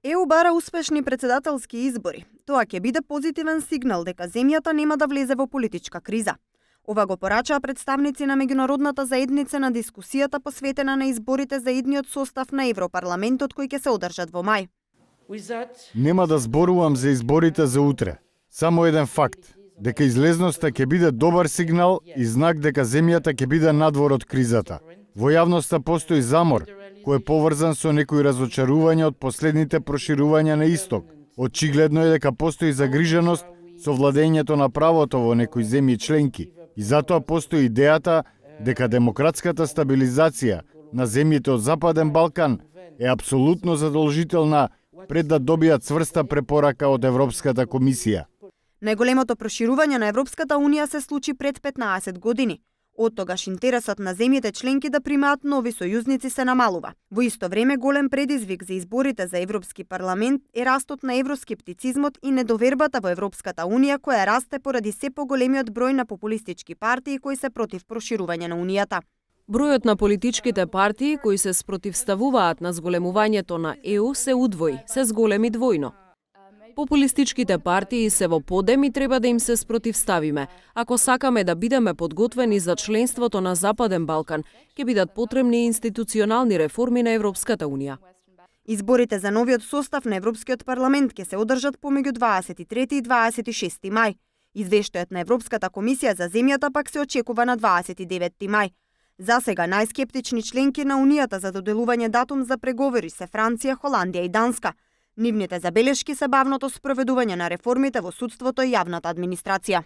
ЕУ бара успешни претседателски избори. Тоа ќе биде позитивен сигнал дека земјата нема да влезе во политичка криза. Ова го порачаа представници на меѓународната заедница на дискусијата посветена на изборите за идниот состав на Европарламентот кои ќе се одржат во мај. Нема да зборувам за изборите за утре. Само еден факт, дека излезноста ќе биде добар сигнал и знак дека земјата ќе биде надвор од кризата. Во јавноста постои замор, кој е поврзан со некои разочарувања од последните проширувања на исток. Очигледно е дека постои загриженост со владењето на правото во некои земји членки и затоа постои идејата дека демократската стабилизација на земјите од Западен Балкан е апсолутно задолжителна пред да добијат цврста препорака од Европската комисија. Најголемото проширување на Европската унија се случи пред 15 години. Од тогаш интересот на земјите членки да примаат нови сојузници се намалува. Во исто време голем предизвик за изборите за Европски парламент е растот на евроскептицизмот и недовербата во Европската унија која расте поради се поголемиот број на популистички партии кои се против проширување на унијата. Бројот на политичките партии кои се спротивставуваат на зголемувањето на ЕУ се удвои, се зголеми двојно. Популистичките партии се во подем и треба да им се спротивставиме. Ако сакаме да бидеме подготвени за членството на Западен Балкан, ќе бидат потребни институционални реформи на Европската унија. Изборите за новиот состав на Европскиот парламент ќе се одржат помеѓу 23 и 26 мај. Извештајот на Европската комисија за земјата пак се очекува на 29 мај. За сега најскептични членки на Унијата за доделување датум за преговори се Франција, Холандија и Данска. Нивните забелешки се бавното спроведување на реформите во судството и јавната администрација.